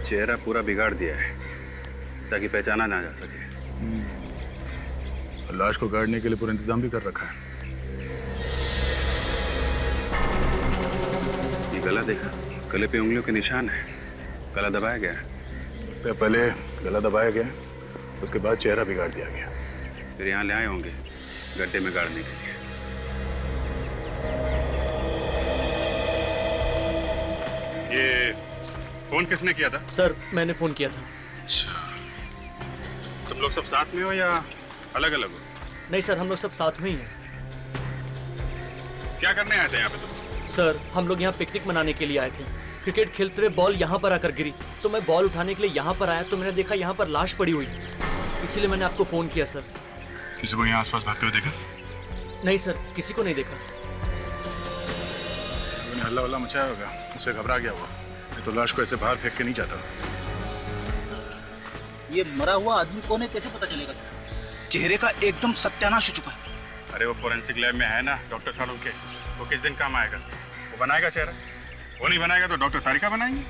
चेहरा पूरा बिगाड़ दिया है ताकि पहचाना ना जा सके। लाश को गाड़ने के लिए पूरा इंतजाम भी कर रखा है। ये गला देखा, गले पे उंगलियों के निशान है। गला दबाया गया है। तो पहले गला दबाया गया, उसके बाद चेहरा बिगाड़ दिया गया। फिर यहाँ ले आए होंगे गड्ढे में गाड़ने के लिए। ये फोन किसने किया था? सर मैंने फोन किया था। अच्छा, तुम लोग सब साथ में हो या अलग अलग हो? नहीं सर, हम लोग सब साथ में ही हैं। क्या करने आए थे यहाँ पे तुम? सर हम लोग यहाँ पिकनिक मनाने के लिए आए थे। क्रिकेट खेलते हुए बॉल यहाँ पर आकर गिरी, तो मैं बॉल उठाने के लिए यहाँ पर आया तो मैंने देखा यहाँ पर लाश पड़ी हुई, इसीलिए मैंने आपको फोन किया सर। किसी को यहाँ आसपास भागते हुए देखा? नहीं सर, किसी को नहीं देखा। हल्ला वल्ला मचाया होगा, उससे घबरा गया वो। ये तो लाश को ऐसे बाहर फेंक के नहीं जाता। ये मरा हुआ आदमी कौन है, कैसे पता चलेगा सर? चेहरे का एकदम सत्यानाश हो चुका है। अरे वो फोरेंसिक लैब में है ना डॉक्टर साड़ू के, वो किस दिन काम आएगा? वो बनाएगा चेहरा। वो नहीं बनाएगा तो डॉक्टर तारिका बनाएंगे।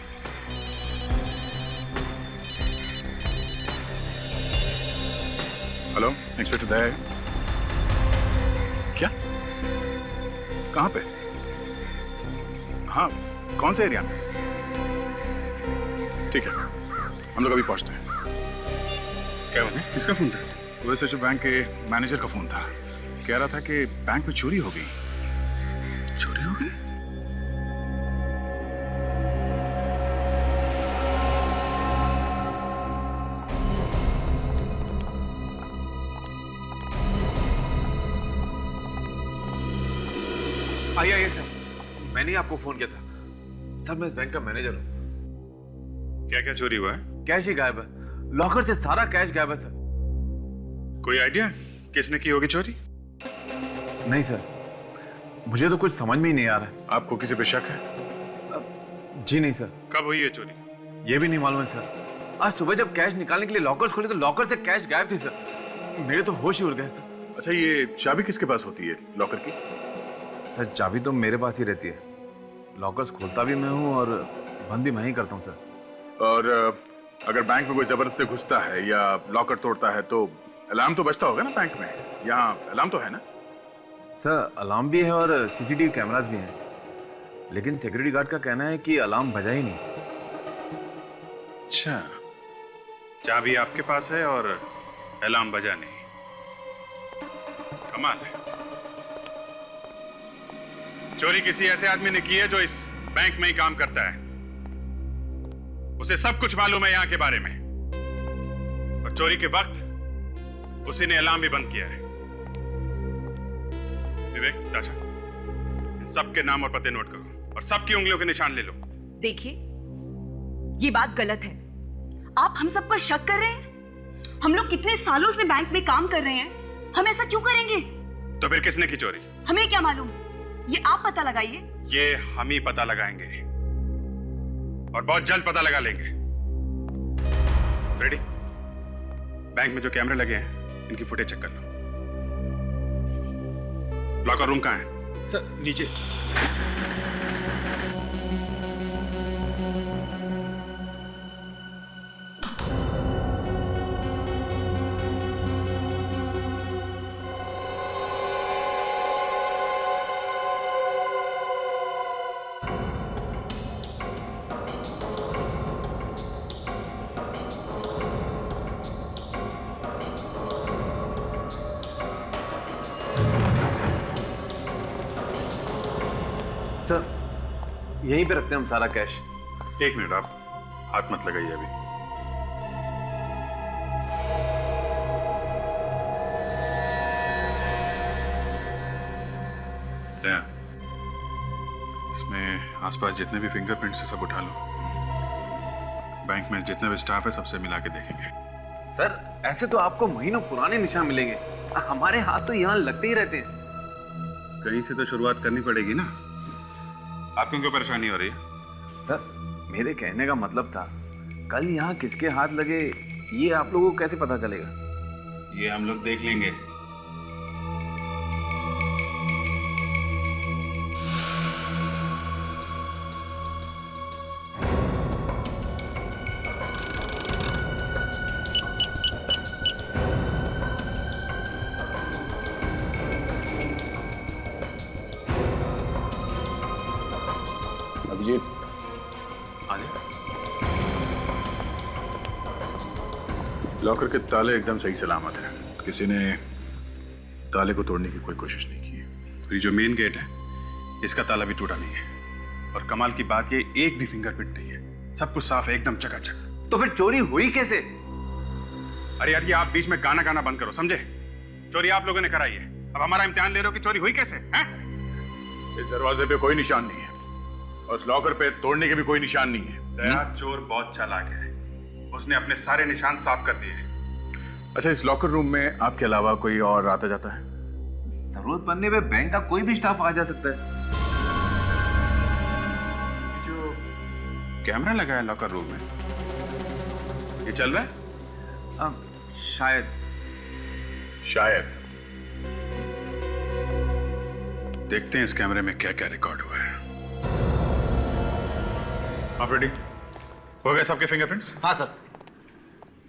हेलो, इंस्पेक्टर दया है? क्या? कहाँ पे? हाँ, कौन से एरिया में? ठीक है, हम लोग अभी पहुंचते हैं। क्या बने? किसका फोन था? वैसे जो बैंक के मैनेजर का फोन था, कह रहा था कि बैंक में चोरी हो गई। चोरी हो गई? आइए सर, मैंने ही आपको फोन किया था। सर मैं इस बैंक का मैनेजर हूँ। क्या क्या चोरी हुआ है? कैश ही गायब है, लॉकर से सारा कैश गायब है सर। कोई आइडिया किसने की होगी चोरी? नहीं सर, मुझे तो कुछ समझ में ही नहीं आ रहा है। आपको किसी पे शक है? जी नहीं सर। कब हुई है चोरी? ये भी नहीं मालूम है सर। आज सुबह जब कैश निकालने के लिए लॉकर्स खोले तो लॉकर से कैश गायब थी सर। मेरे तो होश ही उड़ गए सर। अच्छा, ये चाबी किसके पास होती है लॉकर की? सर चाबी तो मेरे पास ही रहती है। लॉकर्स खोलता भी मैं हूँ और बंद भी मैं ही करता हूँ सर। और अगर बैंक में कोई जबरदस्ती घुसता है या लॉकर तोड़ता है तो अलार्म तो बजता होगा ना बैंक में? यहाँ अलार्म तो है ना? सर अलार्म भी है और सीसीटीवी कैमरास भी हैं, लेकिन सिक्योरिटी गार्ड का कहना है कि अलार्म बजा ही नहीं। अच्छा, चाबी आपके पास है और अलार्म बजा नहीं। कमाल है। चोरी किसी ऐसे आदमी ने की है जो इस बैंक में ही काम करता है। उसे सब कुछ मालूम है यहाँ के बारे में, और चोरी के वक्त उसी ने अलार्म भी बंद किया है। विवेक, ताशा, इन सबके नाम और पते नोट करो और सबकी उंगलियों के निशान ले लो। देखिए, ये बात गलत है। आप हम सब पर शक कर रहे हैं। हम लोग कितने सालों से बैंक में काम कर रहे हैं, हम ऐसा क्यों करेंगे? तो फिर किसने की चोरी? हमें क्या मालूम, ये आप पता लगाइए। ये हम ही पता लगाएंगे और बहुत जल्द पता लगा लेंगे। रेडी? बैंक में जो कैमरे लगे हैं इनकी फुटेज चेक कर लो। लॉकर रूम कहाँ है? सर नीचे। सर यहीं पे रखते हैं हम सारा कैश। एक मिनट, आप हाथ मत लगाइए अभी। दया, इसमें आसपास जितने भी फिंगरप्रिंट्स है सब उठा लो। बैंक में जितने भी स्टाफ है सबसे मिला के देखेंगे। सर ऐसे तो आपको महीनों पुराने निशान मिलेंगे, हमारे हाथ तो यहाँ लगते ही रहते हैं। कहीं से तो शुरुआत करनी पड़ेगी ना। आपको क्यों परेशानी हो रही है? सर मेरे कहने का मतलब था, कल यहाँ किसके हाथ लगे ये आप लोगों को कैसे पता चलेगा? ये हम लोग देख लेंगे। लॉकर के ताले एकदम सही सलामत हैं। किसी ने ताले को तोड़ने की कोई कोशिश नहीं की है। ये जो मेन गेट है इसका ताला भी टूटा नहीं है, और कमाल की बात ये एक भी फिंगरप्रिंट नहीं है, सब कुछ साफ है, एकदम चकाचक। तो फिर चोरी हुई कैसे? अरे यार, ये आप बीच में गाना गाना बंद करो, समझे? चोरी आप लोगों ने कराई है, अब हमारा इम्तिहान ले रहे हो कि चोरी हुई कैसे हैं? इस दरवाजे पे कोई निशान नहीं है और इस लॉकर पे तोड़ने के भी कोई निशान नहीं है। दया चोर बहुत चालाक है, उसने अपने सारे निशान साफ कर दिए। अच्छा, इस लॉकर रूम में आपके अलावा कोई और आता जाता है? जरूरत पड़ने पे बैंक का कोई भी स्टाफ आ जा सकता है। जो कैमरा लगा है लॉकर रूम में, ये चल रहा है? शायद शायद। देखते हैं इस कैमरे में क्या क्या रिकॉर्ड हुआ है। आप रेडी हो गए? सबके फिंगरप्रिंट्स? हाँ सर।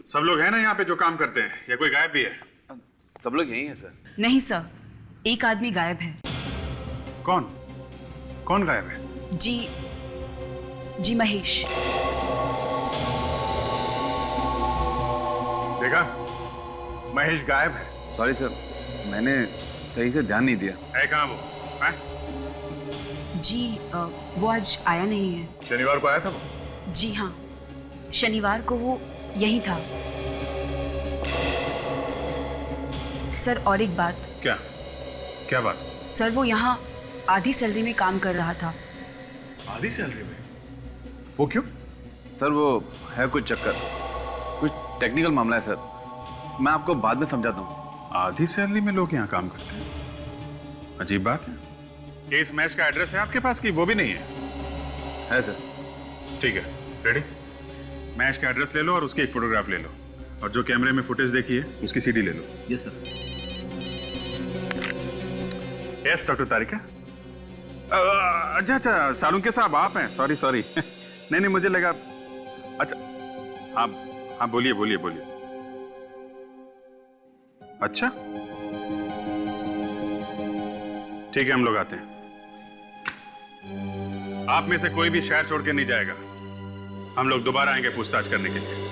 सब लोग हैं ना यहाँ पे जो काम करते हैं, या कोई गायब भी है? सब लोग यही हैं सर। नहीं सर, एक आदमी गायब है। कौन कौन गायब है? जी महेश। देखा, महेश गायब है। सॉरी सर, मैंने सही से ध्यान नहीं दिया। है कहाँ वो? हैं? वो आज आया नहीं है। शनिवार को आया था वो? जी हाँ, शनिवार को वो यही था। सर और एक बात। क्या क्या बात? सर वो यहाँ आधी सैलरी में काम कर रहा था। आधी सैलरी में? वो क्यों? सर वो है कुछ चक्कर, कुछ टेक्निकल मामला है सर, मैं आपको बाद में समझाता हूँ। आधी सैलरी में लोग यहाँ काम करते हैं, अजीब बात है। केस मैच का एड्रेस है आपके पास कि वो भी नहीं है? सर। ठीक है, रेडी? मैच का एड्रेस ले लो और उसकी एक फोटोग्राफ ले लो, और जो कैमरे में फुटेज देखी है उसकी सीडी ले लो। Yes sir. Yes doctor Tarika. अच्छा, सालुंके साहब आप हैं? सॉरी नहीं, मुझे लगा। अच्छा, हाँ बोलिए। अच्छा, ठीक है, हम लोग आते हैं। आप में से कोई भी शहर छोड़ के नहीं जाएगा, हम लोग दोबारा आएंगे पूछताछ करने के लिए।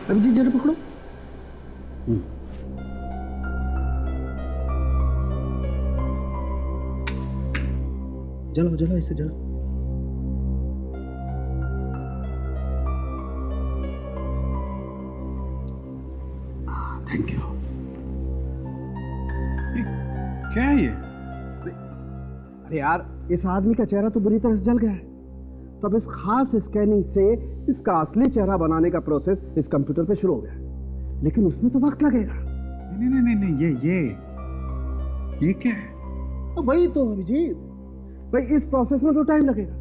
अभी जी जरा पकड़ो। जलाओ इसे जलाओ। Thank you. क्या है ये? अरे यार, इस आदमी का चेहरा तो बुरी तरह से जल गया है, तो अब इस खास स्कैनिंग से इसका असली चेहरा बनाने का प्रोसेस इस कंप्यूटर पे शुरू हो गया, लेकिन उसमें तो वक्त लगेगा। नहीं, ये क्या है? वही तो अभिजीत भाई, इस प्रोसेस में तो टाइम लगेगा,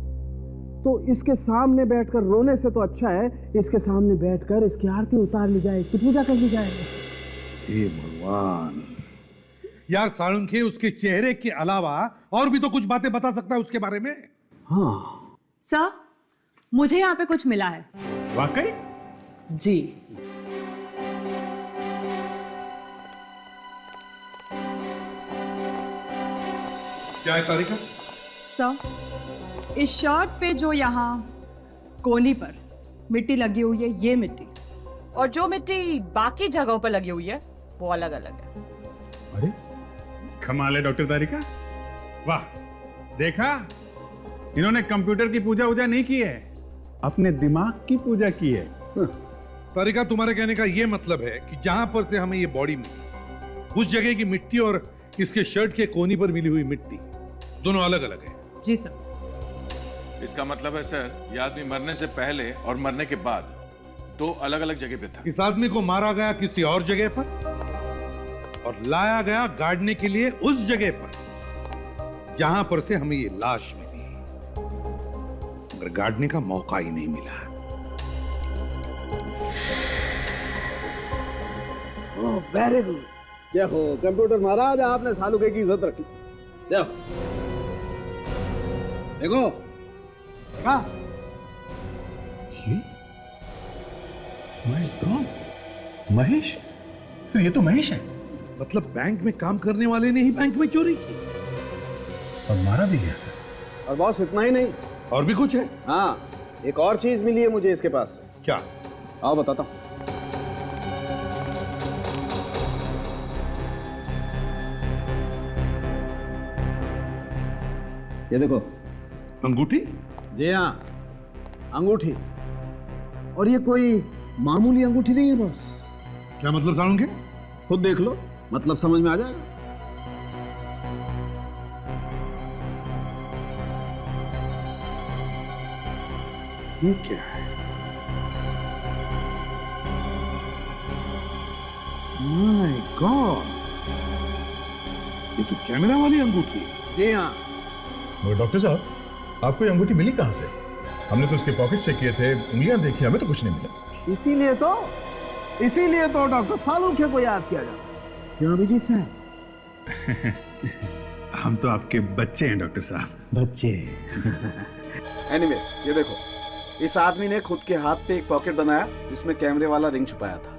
तो इसके सामने बैठकर रोने से तो अच्छा है इसके सामने बैठकर इसकी आरती उतार ली जाए, इसकी पूजा कर ली जाए। हे भगवान यार, साळुंखे उसके चेहरे के अलावा और भी तो कुछ बातें बता सकता है उसके बारे में। हाँ सर, मुझे यहाँ पे कुछ मिला है। वाकई? जी। क्या है तारिका? सर, इस शर्ट पे जो यहाँ कोहनी पर मिट्टी लगी हुई है, ये मिट्टी, और जो मिट्टी बाकी जगहों पर लगी हुई है वो अलग अलग है। अरे कमाल है डॉक्टर तारिका, वाह! देखा, इन्होंने कंप्यूटर की पूजा वूजा नहीं की है, अपने दिमाग की पूजा की है। तारिका, तुम्हारे कहने का ये मतलब है कि जहां पर से हमें ये बॉडी मिली, उस जगह की मिट्टी और इसके शर्ट के कोहनी पर मिली हुई मिट्टी दोनों अलग अलग है। जी सर। इसका मतलब है सर, ये आदमी मरने से पहले और मरने के बाद दो अलग अलग जगह पे था। इस आदमी को मारा गया किसी और जगह पर और लाया गया गाड़ने के लिए उस जगह पर जहां पर से हमें ये लाश मिली, मगर गाड़ने का मौका ही नहीं मिला। Very good. देखो कंप्यूटर महाराज, आपने सालुके की इज्जत रखी। देखो देखो देखा? माय गॉड, महेश सर, ये तो महेश है। मतलब बैंक में काम करने वाले ने ही बैंक में चोरी की और मारा भी गया सर। और बॉस इतना ही नहीं, और भी कुछ है? हाँ एक और चीज मिली है मुझे इसके पास से। क्या? आओ बताता हूँ। ये देखो अंगूठी? जी हाँ, अंगूठी। और ये कोई मामूली अंगूठी नहीं है बॉस। क्या मतलब सालुके? खुद देख लो, मतलब समझ में आ जाएगा। ये क्या है? माय गॉड, ये तो कैमरा वाली अंगूठी है। जी हाँ। मगर डॉक्टर साहब, आपको ये अंगूठी मिली कहाँ से? हमने तो उसके पॉकेट चेक किए थे, उंगलियां देखी, हमें तो कुछ नहीं मिला। इसीलिए तो डॉक्टर सालुके को याद किया जाता है। क्यों अभिजीत साहब? हम तो आपके बच्चे हैं डॉक्टर साहब। बच्चे। एनीवे, ये देखो, इस आदमी ने खुद के हाथ पे एक पॉकेट बनाया जिसमें कैमरे वाला रिंग छुपाया था।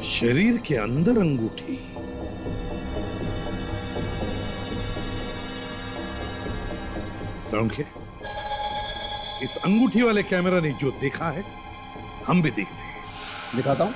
शरीर के अंदर अंगूठी। सालुके, इस अंगूठी वाले कैमरा ने जो देखा है हम भी देखते हैं। दिखाता हूं।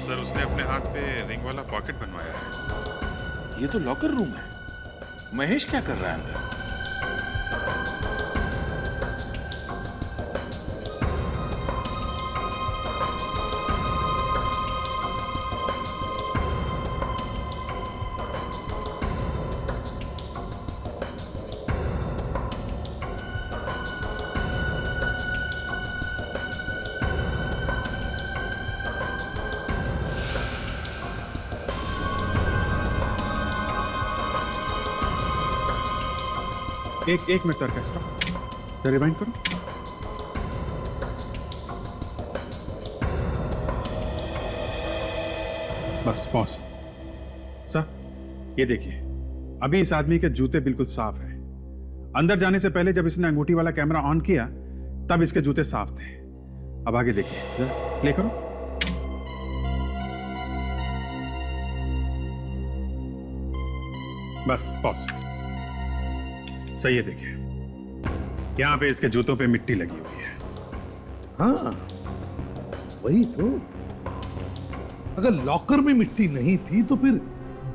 सर, उसने अपने हाथ पे रिंग वाला पॉकेट बनवाया है। ये तो लॉकर रूम है। महेश क्या कर रहा है अंदर? एक मिनट तक स्टॉप, रिवाइंड करो। बस पॉज। सर, ये देखिए, अभी इस आदमी के जूते बिल्कुल साफ हैं। अंदर जाने से पहले जब इसने अंगूठी वाला कैमरा ऑन किया तब इसके जूते साफ थे। अब आगे देखिए, जरा प्ले करो। बस पॉज। सही है, देखिए यहां पे इसके जूतों पे मिट्टी लगी हुई है। हाँ वही तो। अगर लॉकर में मिट्टी नहीं थी तो फिर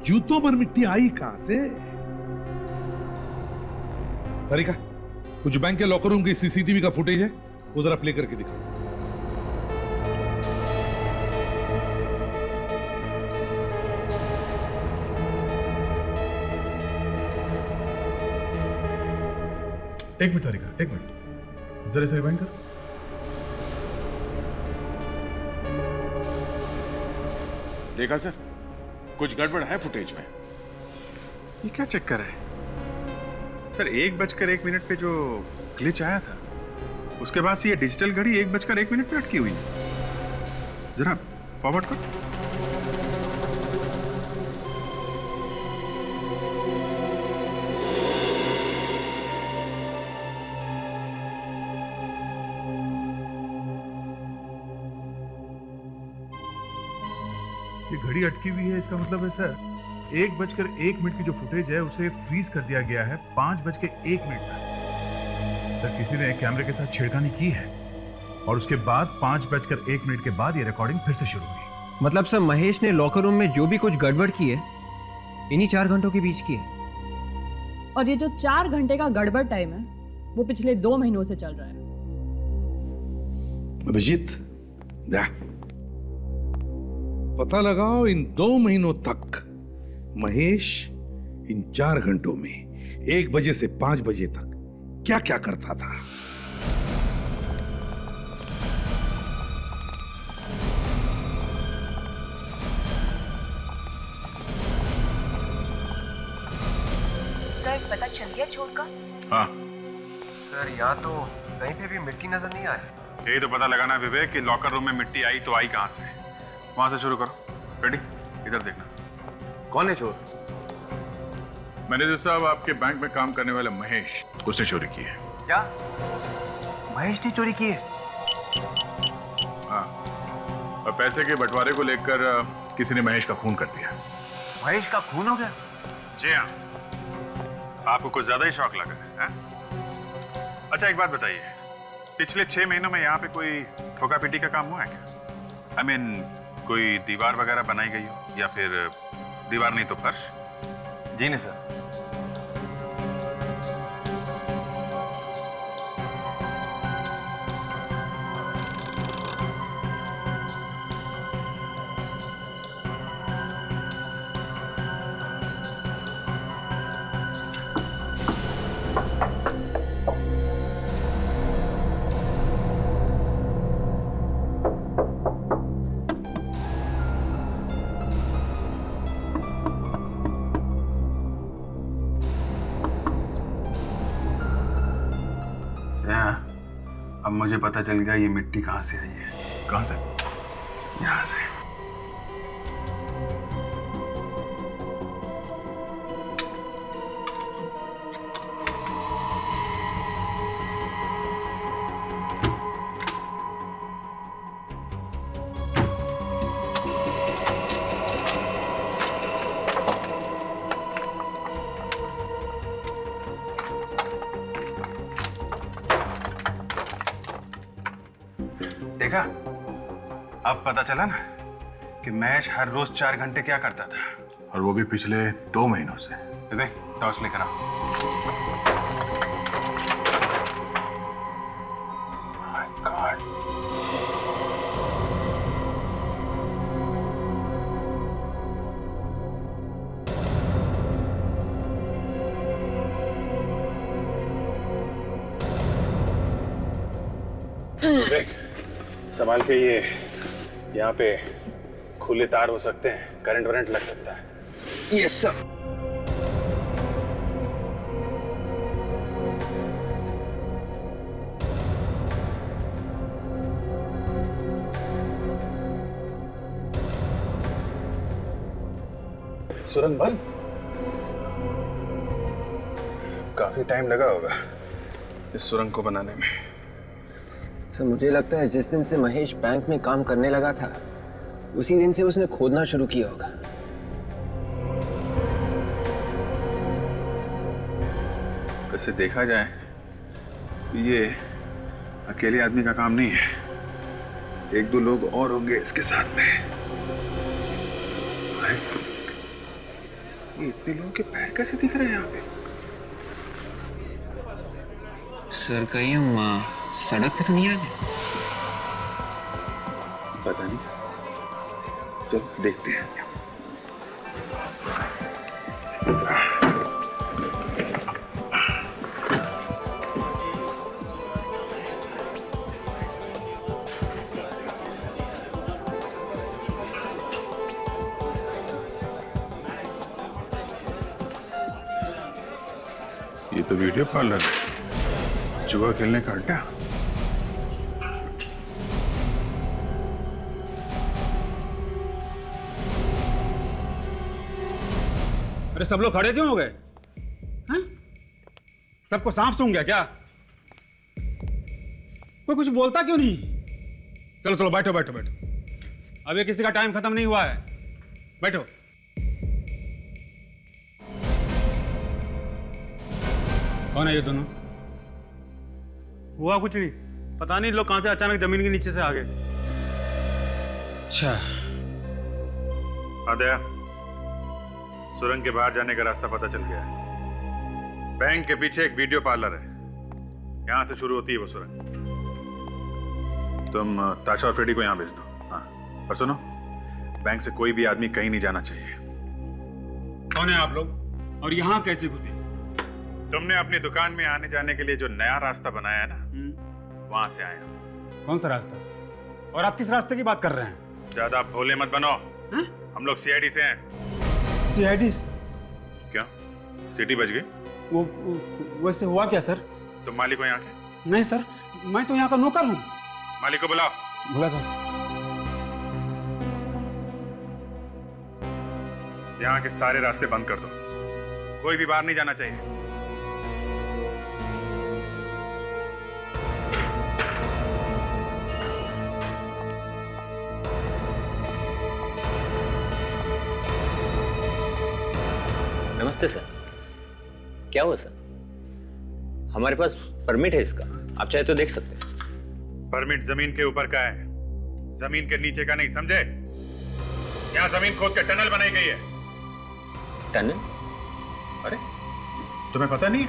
जूतों पर मिट्टी आई कहां से? तरीका, कुछ बैंक के लॉकर रूम की सीसीटीवी का फुटेज है, वो जरा प्ले करके दिखा। एक मिनट तरीका, एक मिनट, जरा से रिवाइंड कर। देखा सर, कुछ गड़बड़ है फुटेज में। ये क्या चक्कर है सर? 1:01 पे जो ग्लिच आया था उसके बाद से ये डिजिटल घड़ी 1:01 पे अटकी हुई है। जरा फॉरवर्ड कर। ये घड़ी अटकी हुई है, इसका मतलब है सर 1:01 की जो फुटेज है उसे फ्रीज कर दिया गया है 5:01 तक। सर, किसी ने कैमरे के साथ छेड़खानी की है। और उसके बाद 5:01 के बाद ये रिकॉर्डिंग फिर से शुरू हुई। मतलब सर महेश ने लॉकर रूम में जो भी कुछ गड़बड़ की है इन्हीं 4 घंटों के बीच की है। और ये जो 4 घंटे का गड़बड़ टाइम है वो पिछले 2 महीनों से चल रहा है। अभिजीत, पता लगाओ इन 2 महीनों तक महेश इन 4 घंटों में 1 बजे से 5 बजे तक क्या क्या करता था। सर पता चल गया चोर का? हाँ, सर यहाँ तो कहीं पे भी मिट्टी नजर नहीं आ रही। यही तो पता लगाना है विवेक कि लॉकर रूम में मिट्टी आई तो आई कहां से। वहां से शुरू करो। रेडी? इधर देखना। कौन है चोर? मैनेजर साहब, आपके बैंक में काम करने वाला महेश, उसने चोरी की है। क्या महेश ने चोरी की है? हाँ, और पैसे के बंटवारे को लेकर किसी ने महेश का खून कर दिया। महेश का खून हो गया? जी हाँ। आपको कुछ ज्यादा ही शौक लगा है? अच्छा एक बात बताइए, पिछले 6 महीनों में यहाँ पे कोई ठोका पीटी का काम हुआ है क्या? I mean, कोई दीवार वगैरह बनाई गई हो या फिर दीवार नहीं तो फर्श? जी नहीं सर। अब मुझे पता चल गया ये मिट्टी कहाँ से आई है। कहाँ से? यहाँ से। देखा, अब पता चला ना कि महेश हर रोज 4 घंटे क्या करता था, और वो भी पिछले 2 महीनों से। विवेक, टॉर्च लेकर आओ। My God. विवेक, संभाल के, ये यहाँ पे खुले तार हो सकते हैं, करंट वरंट लग सकता है। Yes sir. सुरंग बंद? काफी टाइम लगा होगा इस सुरंग को बनाने में। सर मुझे लगता है जिस दिन से महेश बैंक में काम करने लगा था उसी दिन से उसने खोदना शुरू किया होगा। वैसे देखा जाए तो ये अकेले आदमी का काम नहीं है, 1-2 लोग और होंगे इसके साथ में। ये इतने लोगों के पैर कैसे दिख रहे हैं यहाँ पे? सर कहीं हम सड़क पे तो नहीं आ गए? पता नहीं, चल देखते हैं। ये तो वीडियो पार्लर है, जुआ खेलने का अड्डा। अरे सब लोग खड़े क्यों हो गए? हैं? सबको सांप सूंघ गया क्या? कोई कुछ बोलता क्यों नहीं? चलो चलो बैठो बैठो बैठो, अभी किसी का टाइम खत्म नहीं हुआ है, बैठो। कौन है ये दोनों? हुआ कुछ नहीं, पता नहीं लोग कहां से अचानक जमीन के नीचे से आ गए। अच्छा, आदया, सुरंग के बाहर जाने का रास्ता पता चल गया है। बैंक के पीछे एक वीडियो पार्लर है, यहां से शुरू होती है वो सुरंग। तुम ताशा और फ्रेडी को यहां भेज दो। हाँ, और सुनो, बैंक से कोई भी आदमी कहीं नहीं जाना चाहिए। कौन है आप लोग और यहाँ कैसे घुसे? तुमने अपनी दुकान में आने जाने के लिए जो नया रास्ता बनाया है ना, वहां से आए हम। कौन सा रास्ता? और आप किस रास्ते की बात कर रहे हैं? ज्यादा भोले मत बनो। हम लोग सीआईडी से हैं। सीआईडी? क्या सिटी बच गई? वो वैसे हुआ क्या सर? तुम मालिक हो यहाँ के? नहीं सर, मैं तो यहाँ का नौकर हूँ। मालिक को बुलाओ। बुला था। यहाँ के सारे रास्ते बंद कर दो, कोई भी बाहर नहीं जाना चाहिए। नमस्ते सर। क्या हुआ सर? हमारे पास परमिट है इसका, आप चाहे तो देख सकते हैं। परमिट जमीन के ऊपर का है, जमीन के नीचे का नहीं, समझे? यहाँ जमीन खोद के टनल बनाई गई है। टनल? अरे तुम्हें पता नहीं है?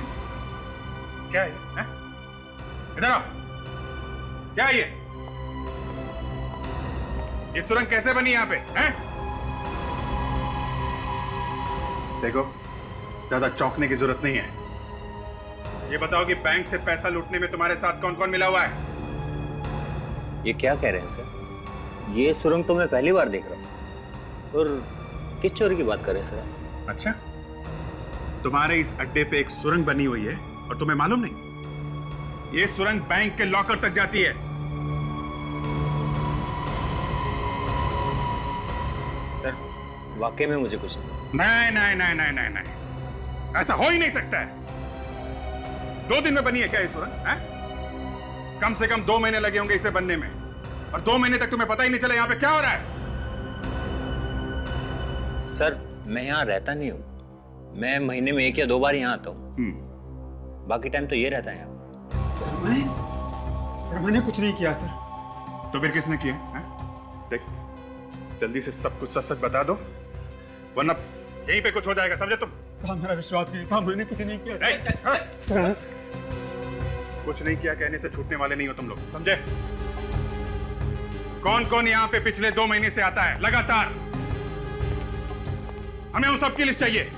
क्या है ये? इधर आओ। क्या है ये? ये सुरंग कैसे बनी यहाँ पे? हैं? देखो, ज्यादा चौंकने की जरूरत नहीं है। ये बताओ कि बैंक से पैसा लूटने में तुम्हारे साथ कौन कौन मिला हुआ है? ये क्या कह रहे हैं सर? ये सुरंग तो मैं पहली बार देख रहा हूँ। और किस चोरी की बात कर रहे हैं सर? अच्छा, तुम्हारे इस अड्डे पे एक सुरंग बनी हुई है और तुम्हें मालूम नहीं? ये सुरंग बैंक के लॉकर तक जाती है। सर, वाकई में मुझे कुछ नहीं नहीं नहीं नहीं नहीं नहीं, ऐसा हो ही नहीं सकता है। 2 दिन में बनी है क्या ये सुरंग? हैं? कम से कम 2 महीने लगे होंगे इसे बनने में, और 2 महीने तक तुम्हें पता ही नहीं चला यहाँ पे क्या हो रहा है। सर, मैं यहाँ रहता नहीं हूँ। मैं महीने में 1 या 2 बार यहाँ आता हूँ। बाकी टाइम तो ये रहता है यहाँ। मैंने कुछ नहीं किया सर। तो फिर किसने किया है? देख, जल्दी से सब कुछ सच सच बता दो, वरना यहीं पे कुछ हो जाएगा, समझे तुम? साहब मेरा विश्वास कीजिए साहब, मैंने कुछ नहीं किया। कुछ नहीं किया कहने से छूटने वाले नहीं हो तुम लोग, समझे? कौन कौन यहाँ पे पिछले 2 महीने से आता है लगातार? हमें उन सबकी लिस्ट चाहिए।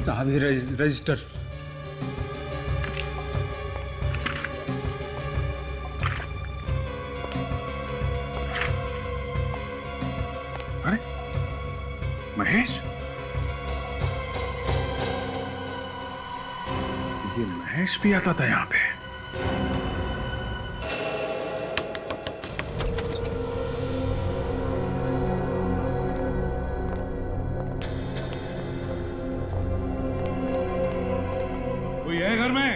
साहब ये रजिस्टर। अरे महेश, ये महेश भी आता था यहाँ पे। कोई है घर में?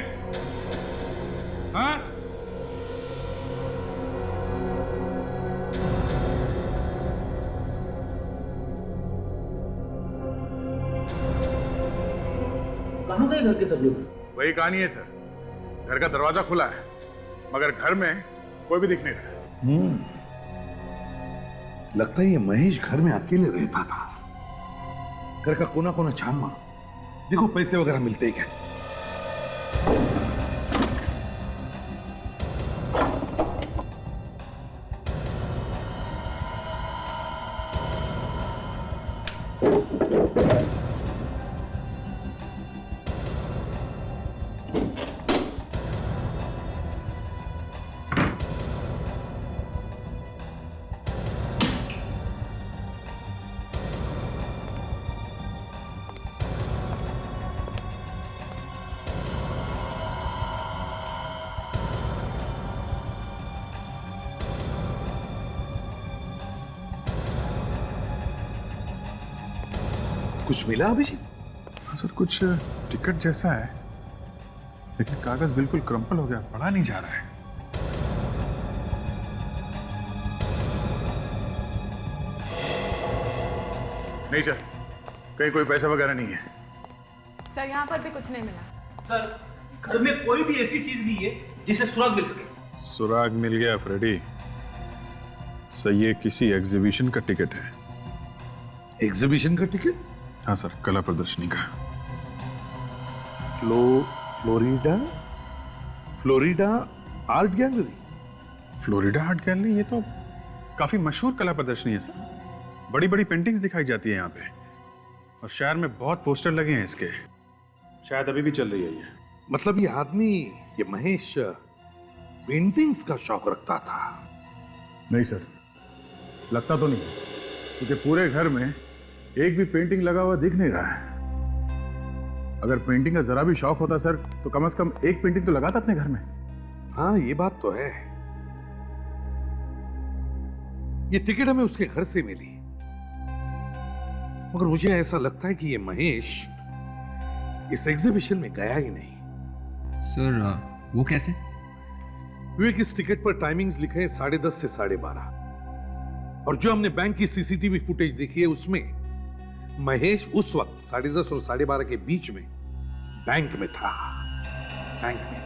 हाँ? कहाँ गए घर के सब लोग? वही कहानी है सर, घर का दरवाजा खुला है मगर घर में कोई भी दिख नहीं रहा। लगता है ये महेश घर में अकेले रहता था। घर का कोना कोना छान मारो, देखो पैसे वगैरह मिलते ही क्या। कुछ मिला अभिजीत? हाँ सर, कुछ टिकट जैसा है, लेकिन कागज बिल्कुल क्रम्पल हो गया, पढ़ा नहीं जा रहा है। नहीं सर, कहीं कोई पैसा वगैरह नहीं है। सर यहाँ पर भी कुछ नहीं मिला। सर घर में कोई भी ऐसी चीज नहीं है जिसे सुराग मिल सके। सुराग मिल गया फ्रेडी। सही, ये किसी एग्जीबिशन का टिकट है। एग्जीबिशन का टिकट? हाँ सर, कला प्रदर्शनी का। Florida art gallery. Florida art gallery, ये तो काफी मशहूर कला प्रदर्शनी है सर। बड़ी बड़ी पेंटिंग्स दिखाई जाती है यहाँ पे, और शहर में बहुत पोस्टर लगे हैं इसके। शायद अभी भी चल रही है ये। मतलब ये आदमी, ये महेश, पेंटिंग्स का शौक रखता था? नहीं सर, लगता तो नहीं, क्योंकि पूरे घर में एक भी पेंटिंग लगा हुआ दिख नहीं रहा है। अगर पेंटिंग का जरा भी शौक होता सर, तो कम से कम एक पेंटिंग तो लगाता अपने घर में। हाँ, ये बात तो है। ये टिकट हमें उसके घर से मिली, मगर मुझे ऐसा लगता है कि ये महेश इस एग्जीबिशन में गया ही नहीं। सर वो कैसे? विवेक, इस टिकट पर टाइमिंग्स लिखे हैं 10:30 से 12:30, और जो हमने बैंक की सीसीटीवी फुटेज देखी है उसमें महेश उस वक्त 10:30 और 12:30 के बीच में बैंक में था। बैंक में।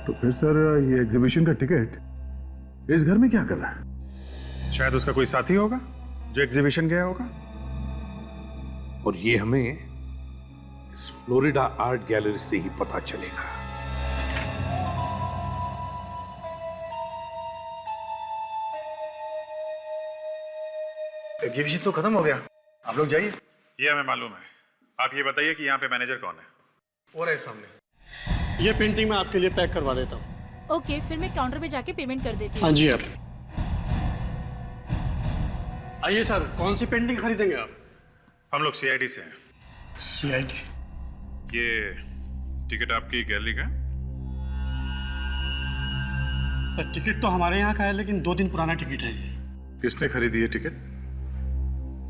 तो फिर सर ये एग्जीबिशन का टिकट इस घर में क्या कर रहा है? शायद उसका कोई साथी होगा जो एग्जीबिशन गया होगा। और ये हमें इस फ्लोरिडा आर्ट गैलरी से ही पता चलेगा। एग्जीबिशन तो खत्म हो गया, आप लोग जाइए। ये हमें मालूम है। आप ये बताइए कि यहाँ पे मैनेजर कौन है? और है सामने। ये पेंटिंग मैं आपके लिए पैक करवा देता हूँ। ओके, फिर मैं काउंटर पे जाके पेमेंट कर देती हूँ। हाँ जी, आप आइए सर, कौन सी पेंटिंग खरीदेंगे आप? हम लोग सीआईडी से हैं। सीआईडी? ये टिकट आपकी गैलरी का? सर टिकट तो हमारे यहाँ का है, लेकिन 2 दिन पुराना टिकट है ये। किसने खरीदी ये टिकट?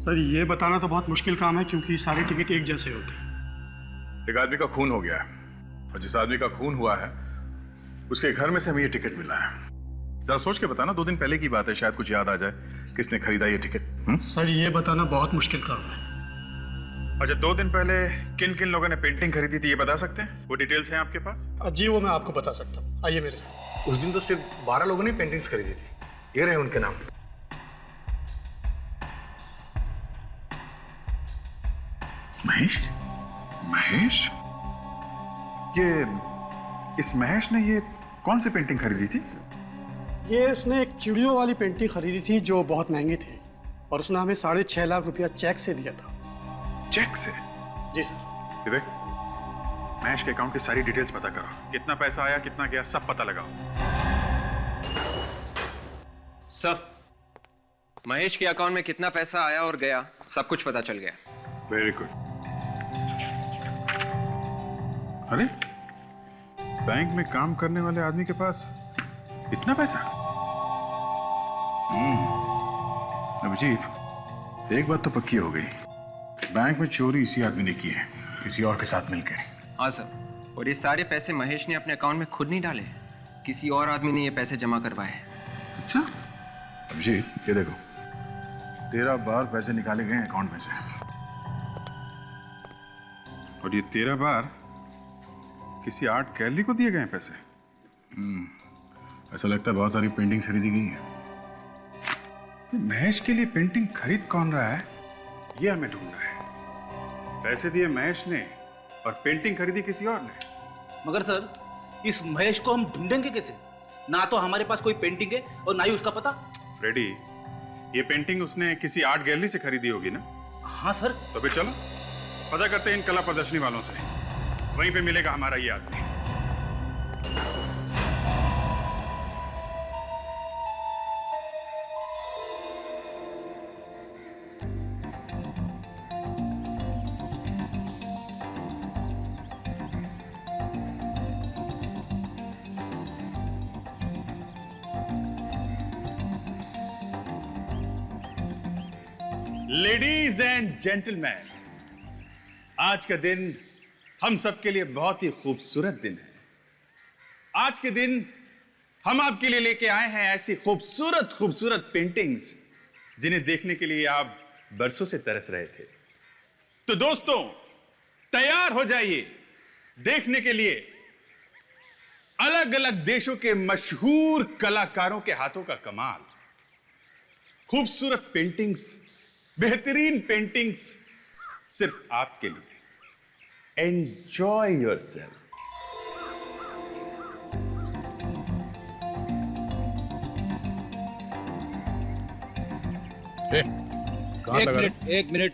सर ये बताना तो बहुत मुश्किल काम है, क्योंकि सारे टिकट एक जैसे होते हैं। एक आदमी का खून हो गया है, और जिस आदमी का खून हुआ है उसके घर में से हमें ये टिकट मिला है। जरा सोच के बताना, 2 दिन पहले की बात है, शायद कुछ याद आ जाए किसने खरीदा ये टिकट। सर ये बताना बहुत मुश्किल काम है। अच्छा, 2 दिन पहले किन किन लोगों ने पेंटिंग खरीदी थी ये बता सकते हैं? वो डिटेल्स हैं आपके पास? जी वो मैं आपको बता सकता हूँ, आइए मेरे साथ। उस दिन तो सिर्फ 12 लोगों ने पेंटिंग्स खरीदी थी। ये रहे उनके नाम। महेश? महेश? ये इस महेश ने ये कौन सी पेंटिंग खरीदी थी? ये उसने एक चिड़ियों वाली पेंटिंग खरीदी थी जो बहुत महंगी थी, और उसने हमें 6.5 लाख रुपया चेक से दिया था। चेक से? जी सर। विवेक, महेश के अकाउंट की सारी डिटेल्स पता करो। कितना पैसा आया, कितना गया, सब पता लगाओ। सब महेश के अकाउंट में कितना पैसा आया और गया, सब कुछ पता चल गया। Very good. अरे, बैंक में काम करने वाले आदमी के पास इतना पैसा? अभिजीत, एक बात तो पक्की हो गई, बैंक में चोरी इसी आदमी ने की है, किसी और के साथ मिलकर। हाँ सर, और ये सारे पैसे महेश ने अपने अकाउंट में खुद नहीं डाले, किसी और आदमी ने ये पैसे जमा करवाए हैं। अच्छा अभिजीत, ये देखो, 13 बार पैसे निकाले गए अकाउंट में से, और ये 13 बार किसी आर्ट गैलरी को दिए गए पैसे। ऐसा लगता है बहुत सारी पेंटिंग खरीदी गई है। महेश के लिए पेंटिंग खरीद कौन रहा है, ये हमें ढूंढना है। पैसे दिए महेश ने और पेंटिंग खरीदी किसी और ने। मगर सर, इस महेश को हम ढूंढेंगे कैसे? ना तो हमारे पास कोई पेंटिंग है और ना ही उसका पता। फ्रेडी, ये पेंटिंग उसने किसी आर्ट गैलरी से खरीदी होगी ना? हाँ सर। तो फिर चलो पता करते हैं इन कला प्रदर्शनी वालों से, वहीं पे मिलेगा हमारा ये आदमी। लेडीज एंड जेंटलमैन, आज का दिन हम सबके लिए बहुत ही खूबसूरत दिन है। आज के दिन हम आपके लिए लेके आए हैं ऐसी खूबसूरत खूबसूरत पेंटिंग्स जिन्हें देखने के लिए आप बरसों से तरस रहे थे। तो दोस्तों, तैयार हो जाइए, देखने के लिए अलग अलग देशों के मशहूर कलाकारों के हाथों का कमाल, खूबसूरत पेंटिंग्स, बेहतरीन पेंटिंग्स सिर्फ आपके लिए। Enjoy yourself. एक मिनट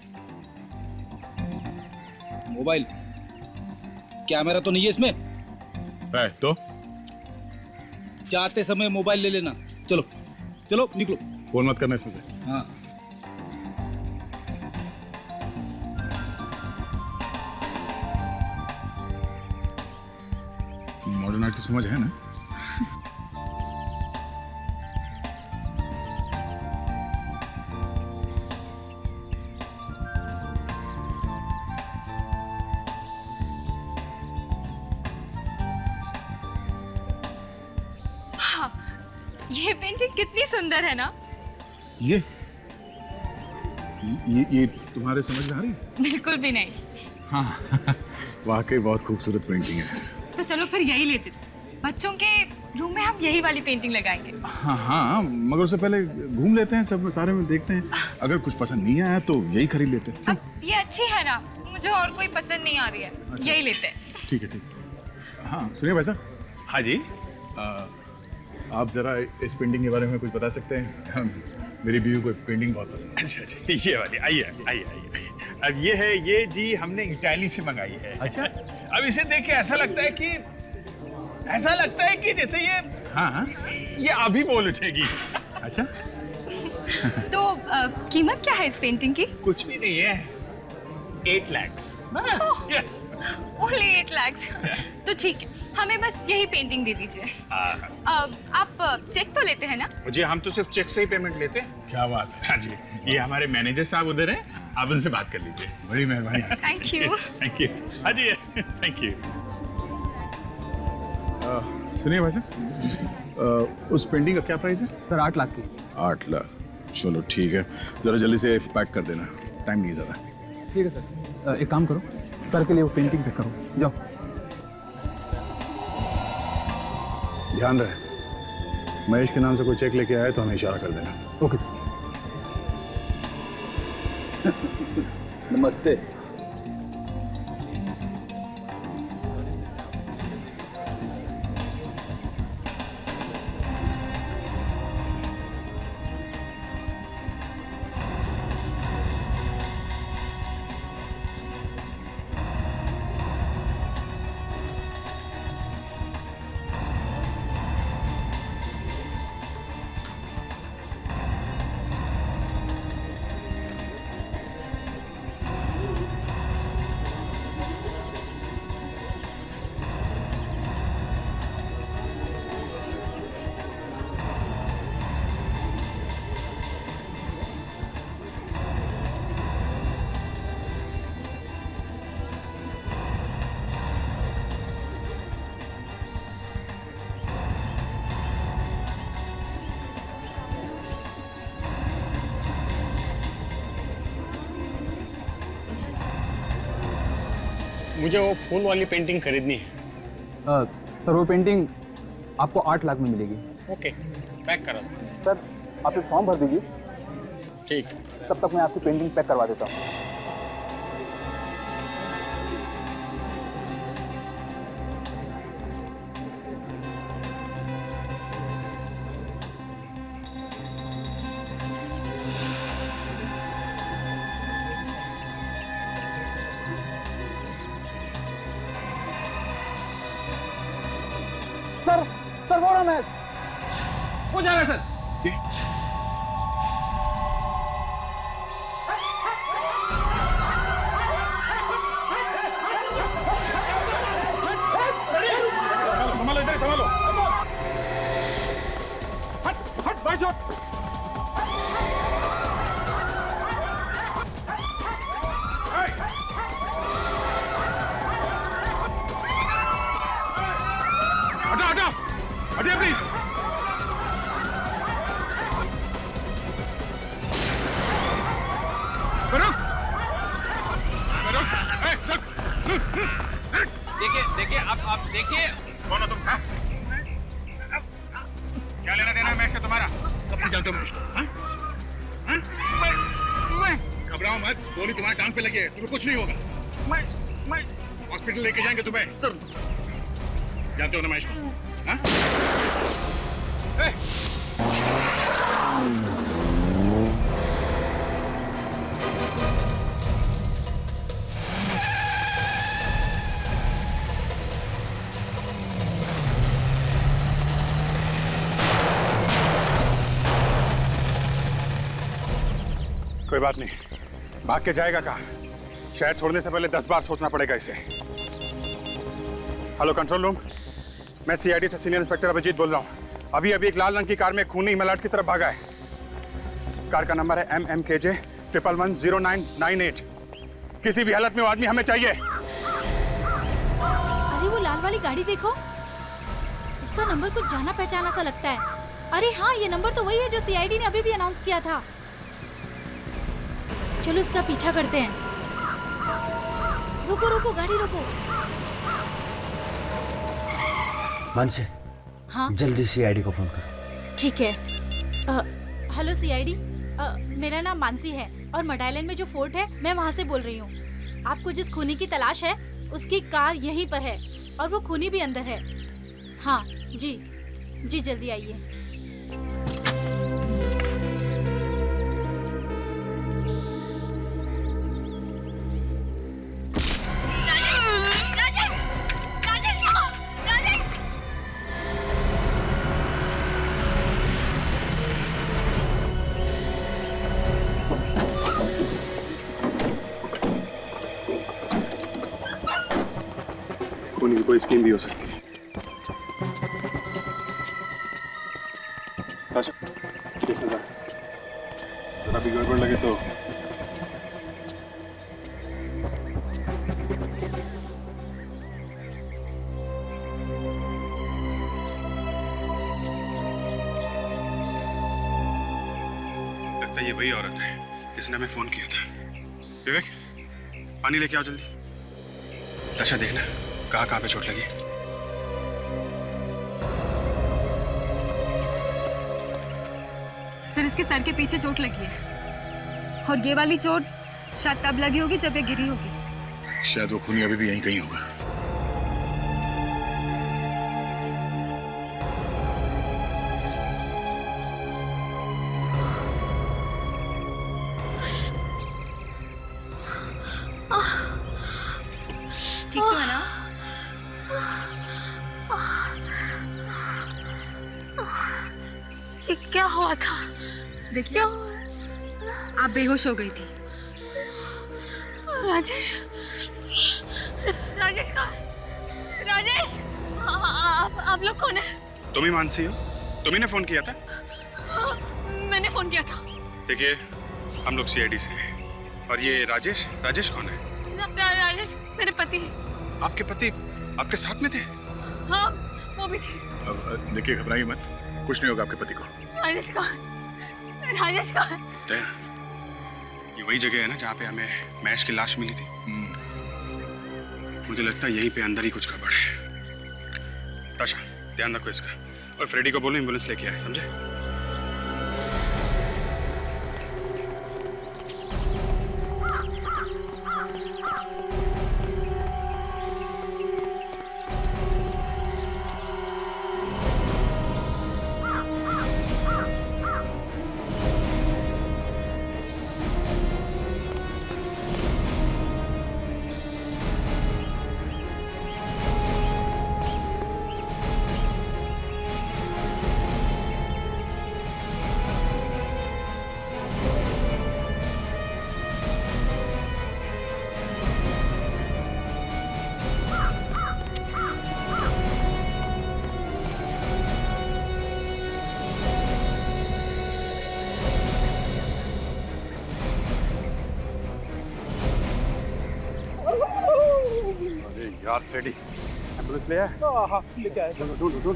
मोबाइल कैमरा तो नहीं है इसमें? है तो जाते समय मोबाइल ले लेना। चलो चलो निकलो। फोन मत करना इसमें से। हाँ मॉडर्न आर्ट की समझ है ना? ये पेंटिंग कितनी सुंदर है ना? ये तुम्हारे समझ में आ रही है? बिल्कुल भी नहीं। हाँ वाकई बहुत खूबसूरत पेंटिंग है। तो चलो फिर यही लेते। बच्चों के रूम में हम यही वाली पेंटिंग लगाएंगे। हाँ हाँ, मगर उससे पहले घूम लेते हैं, सब सारे में देखते हैं। अगर कुछ पसंद नहीं आया तो यही खरीद लेते हैं। अब ये अच्छी है ना, मुझे और कोई पसंद नहीं आ रही है। अच्छा। यही लेते हैं। ठीक है ठीक है। हाँ सुनिए भाई साहब। हाँ जी। आप जरा इस पेंटिंग के बारे में कुछ बता सकते हैं? मेरी बीवी को पेंटिंग बहुत पसंद है। अच्छा अच्छा, ये वाली। आइए आइए आइए। अब ये है, ये जी हमने इटाली से मंगाई है। अच्छा। अब इसे देख के ऐसा लगता है कि जैसे ये, हाँ हाँ, ये अभी बोल उठेगी। अच्छा। तो कीमत क्या है इस पेंटिंग की? कुछ भी नहीं है, 8 लाख। यस। ओनली 8 लाख। तो ठीक है, हमें बस यही पेंटिंग दे दीजिए। आप चेक तो लेते हैं ना? जी हम तो सिर्फ चेक से ही पेमेंट लेते हैं। क्या बात है। हाँ जी, ये हमारे मैनेजर साहब उधर हैं, आप उनसे बात कर लीजिए। बड़ी मेहरबानी। Thank you. Thank you. हाँ जी थैंक यू। सुनिए भाई साहब, उस पेंटिंग का क्या प्राइस है? सर 8 लाख की। 8 लाख। चलो ठीक है, जरा जल्दी से पैक कर देना, टाइम नहीं ज़्यादा। ठीक है सर। एक काम करो, सर के लिए वो पेंटिंग पैक करो, जाओ। ध्यान रहे, महेश के नाम से कोई चेक लेके आए तो हमें इशारा कर देना। Okay sir. नमस्ते। मुझे वो फूल वाली पेंटिंग खरीदनी है। सर वो पेंटिंग आपको 8 लाख में मिलेगी। ओके, पैक करा दो। सर आप एक फॉर्म भर दीजिए। ठीक है। तब तक मैं आपकी पेंटिंग पैक करवा देता हूँ। सर वो रहा मैच हो जाएगा सर। संभालो इधर, संभालो। हट हट बाई शॉट। हटा हटा हटिए प्लीज। देखिए कौन हो तुम? हाँ? क्या लेना देना है मैच से तुम्हारा? कब से जानते हो मैं इसको? हाँ? हाँ? घबराओ मत, गोली तुम्हारे टांग पे लगी है, तुम्हें कुछ नहीं होगा। मैं हॉस्पिटल लेके जाएंगे तुम्हें। जानते हो ना महेश को? हाँ? कोई बात नहीं, भाग के जाएगा कहाँ? शहर छोड़ने से पहले 10 बार सोचना पड़ेगा इसे। हेलो कंट्रोल रूम, मैं सीआईडी से सीनियर इंस्पेक्टर अभिजीत बोल रहा हूँ। अभी एक लाल रंग की कार में खूनी मलाड की तरफ भागा है। कार का नंबर है MMKJ 110998। किसी भी हालत में वो आदमी हमें चाहिए। अरे वो लाल वाली गाड़ी देखो, इसका नंबर कुछ जाना पहचाना सा लगता है। अरे हाँ, ये नंबर तो वही है जो सीआईडी ने अभी भी अनाउंस किया था। चलो इसका पीछा करते हैं। रुको रुको, गाड़ी रुको। मानसी, हाँ जल्दी सीआईडी को फोन करो। ठीक है। हेलो सीआईडी, मेरा नाम मानसी है और मड आइलैंड में जो फोर्ट है मैं वहाँ से बोल रही हूँ। आपको जिस खूनी की तलाश है उसकी कार यहीं पर है और वो खूनी भी अंदर है। हाँ जी जी, जल्दी आइए। खूनी की कोई स्कीम भी हो सकती है। ताशा, किसने कहा? जरा भी गड़बड़ लगे तो लगता है ये वही औरत है जिसने हमें फोन किया था। विवेक, पानी लेके आओ जल्दी। ताशा, देखना कहाँ पे चोट लगी। सर, इसके सर के पीछे चोट लगी है और ये वाली चोट शायद तब लगी होगी जब ये गिरी होगी। शायद वो खूनी अभी भी यहीं कहीं होगा। ठीक तो है ना? ये क्या हुआ था? देखिए, आप बेहोश हो गई थी। राजेश, राजेश कहाँ है? राजेश, आप लोग कौन है? तुम ही मानसी हो? तुम्ही ने फोन किया था? हाँ, मैंने फोन किया था। देखिए, हम लोग सीआईडी से हैं। और ये राजेश, राजेश कौन है? राजेश मेरे पति हैं। आपके पति आपके साथ में थे? हाँ, वो भी थे। अब देखिए, घबराइए मत, कुछ नहीं होगा आपके पति को। राजेश कहाँ है? राजेश कहाँ है? दया, ये वही जगह है ना जहाँ पे हमें मैश की लाश मिली थी। मुझे लगता है यहीं पे अंदर ही कुछ गड़बड़ है। ताशा, ध्यान रखो इसका, और फ्रेडी को बोलो एम्बुलेंस लेके आए, समझे? यार फ्रेडी, एम्बुलेंस ले आए? हाँ, लेके आए। ढूंढो।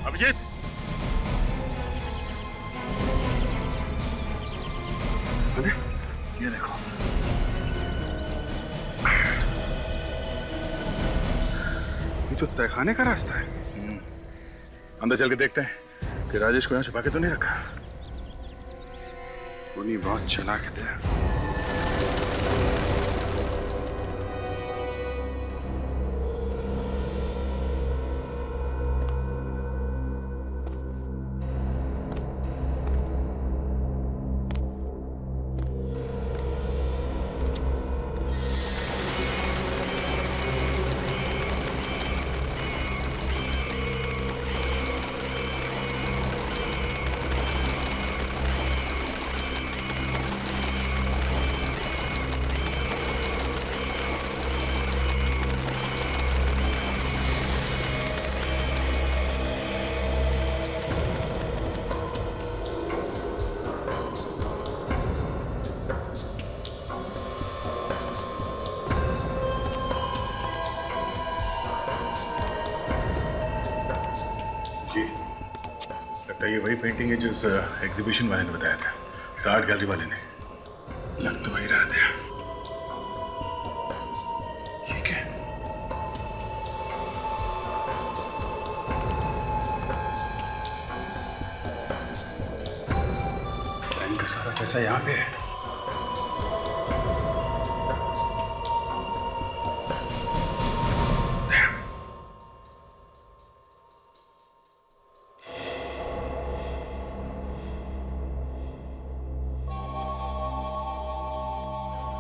अभिजीत, अरे ये देखो, ये तो तहखाने का रास्ता है। अंदर चल के देखते हैं कि राजेश को यहाँ छुपा के तो नहीं रखा। उन्हीं बहुत चालाक थे। ये वही पेंटिंग है जो उस एग्जीबिशन वाले ने बताया था, इस आर्ट गैलरी वाले ने। लग तो वही रहा था। ठीक है, बैंक का सारा पैसा यहाँ पे है।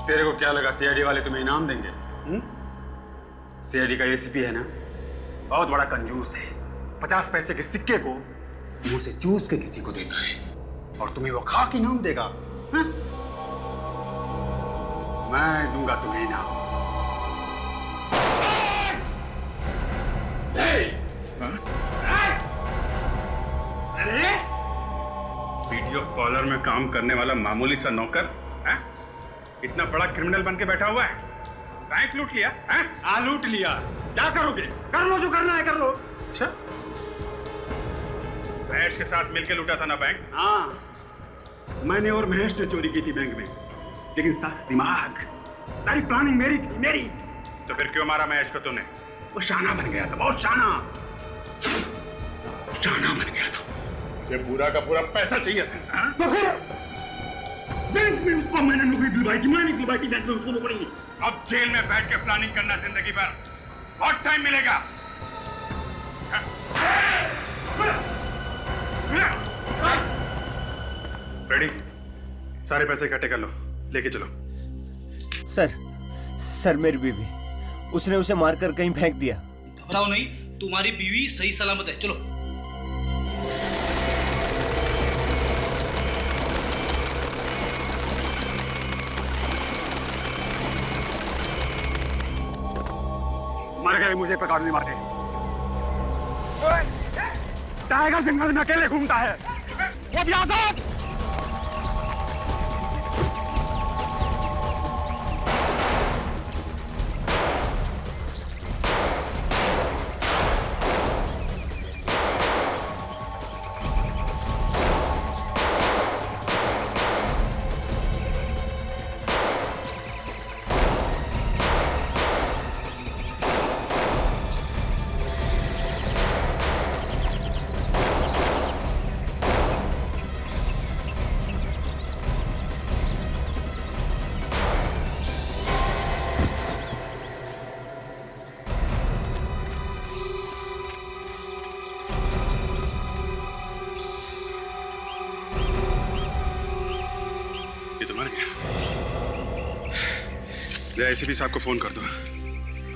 तेरे को क्या लगा सीआईडी वाले तुम्हें इनाम देंगे? सीआईडी का एसीपी है ना, बहुत बड़ा कंजूस है। 50 पैसे के सिक्के को मुंह से चूस के किसी को देता है और तुम्हें वो खाक इनाम देगा। हा? मैं दूंगा तुम्हें इनाम। वीडियो कॉलर में काम करने वाला मामूली सा नौकर इतना बड़ा क्रिमिनल बन के बैठा हुआ है, बैंक लूट लिया। हाँ लूट लिया, क्या करोगे? कर लो जो करना है कर लो। अच्छा, महेश के साथ मिलके लूटा था ना बैंक? हाँ, मैंने और महेश ने चोरी की थी बैंक में, लेकिन सारा दिमाग, सारी प्लानिंग मेरी थी, मेरी। तो फिर क्यों मारा महेश को तूने? वो शाना बन गया था, बहुत शाना बन गया था। ये पूरा का पूरा पैसा चाहिए था। तो फिर बैंक में उसको मैंने नौकरी दिलवाई थी, मैंने दिलवाई थी बैंक में उसको नौकरी। अब जेल में बैठ के प्लानिंग करना जिंदगी भर, बहुत टाइम मिलेगा। रेडी, सारे पैसे इकट्ठे कर लो, लेके चलो। सर मेरी बीवी, उसने उसे मारकर कहीं फेंक दिया। घबराओ नहीं, तुम्हारी बीवी सही सलामत है। चलो। मर गए, मुझे पकड़ नहीं मारे। टाइगर जंगल में अकेले घूमता है, वो भी आजाद। तो मर गया। ले एसीपी साहब को फोन कर दो,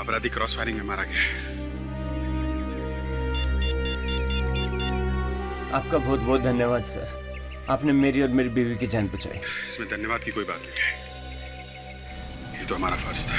अपराधी क्रॉस फायरिंग में मारा गया है। आपका बहुत बहुत धन्यवाद सर, आपने मेरी और मेरी बीवी की जान बचाई। इसमें धन्यवाद की कोई बात नहीं है, ये तो हमारा फर्ज था।